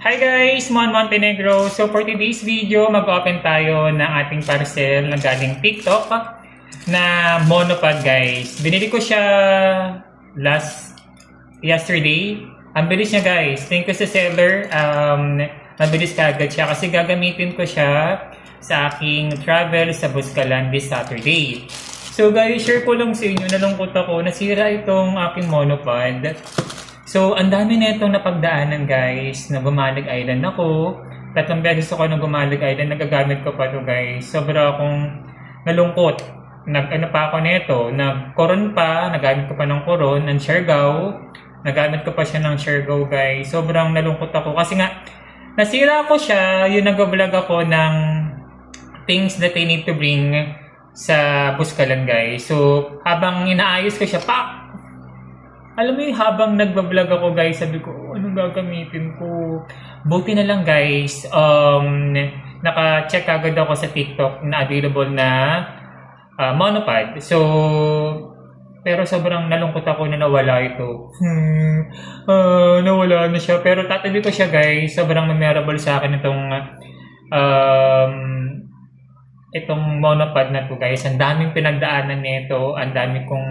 Hi guys! Mon Montenegro. So for today's video, mag-open tayo ng ating parcel na galing TikTok na monopod guys. Binili ko siya yesterday. Ang bilis niya guys. Thank you sa seller. Mabilis kagad siya kasi gagamitin ko siya sa aking travel sa Buscalan this Saturday. So guys, share ko lang sa inyo, nalungkot ako, nasira itong aking monopod. So, ang dami na itong napagdaanan guys, na Gumalig Island ako. 3 beses ako ng Gumalig Island, nagagamit ko pa ito guys. Sobra akong nalungkot. Nag-ano pa ako nito, nag-coron pa, nagamit ko pa ng coron, ng Siargao. Nagamit ko pa siya ng Siargao guys. Sobrang nalungkot ako kasi nga, nasira ko siya, yung nag-vlog ako ng things that I need to bring sa Buscalan guys. So, habang inaayos ko siya, alam mo yung habang nagbablog ako guys, sabi ko, anong gagamitin ko? Buti na lang guys, naka-check agad ako sa TikTok na available na monopod. So, pero sobrang nalungkot ako na nawala ito. Nawala na siya. Pero tatabi ko siya guys, sobrang memorable sa akin itong monopod na to guys. Ang daming pinagdaanan nito, ang dami kong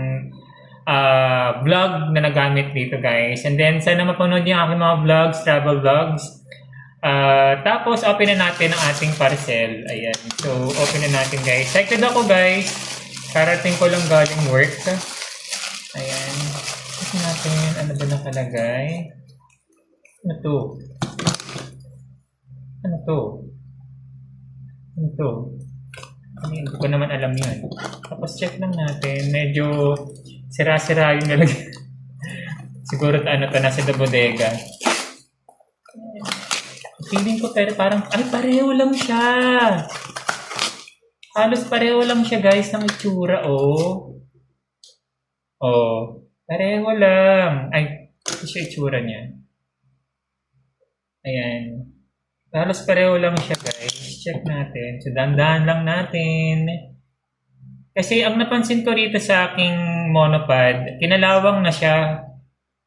vlog na nagamit dito guys. And then sana mapanood yung aking mga vlogs, travel vlogs. Tapos open na natin ang ating parcel. Ayan. So open na natin guys. Excited ako guys. Karating ko lang galing work. Ayan. Open natin. Ano ba nakalagay? Ano to? Ano to? Ano to? Hindi ko naman alam yun. Tapos check lang natin. Medyo sira-sira yung nalagay. Siguro ano to, nasa the bodega. Feeling ko pero parang, pareho lang siya. Halos pareho lang siya guys ng itsura, oh. Oh, pareho lang. Ay, ito siya itsura niya. Ayan. Halos pareho lang siya guys. Check natin. So, dahan-dahan lang natin. Kasi ang napansin ko rito sa aking monopod, kinalawang na siya.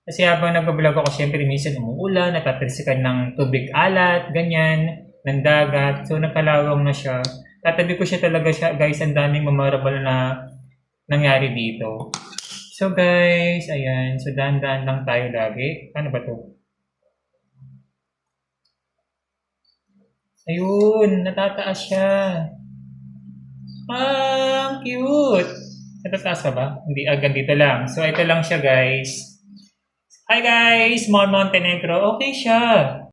Kasi habang nag-vlog ako, syempre minsan umuulan, natatalsikan ng tubig alat, ganyan, ng dagat. So, nakalawang na siya. Tatabi ko siya talaga siya, guys. Ang daming memorable na nangyari dito. So, guys, ayan. So, dahan-dahan lang tayo lagi. Ano ba to? Ayun, natataas siya. Ang cute! Natataas ba? Hindi, dito lang. So, ito lang siya, guys. Hi, guys! Mon Montenegro. Okay siya.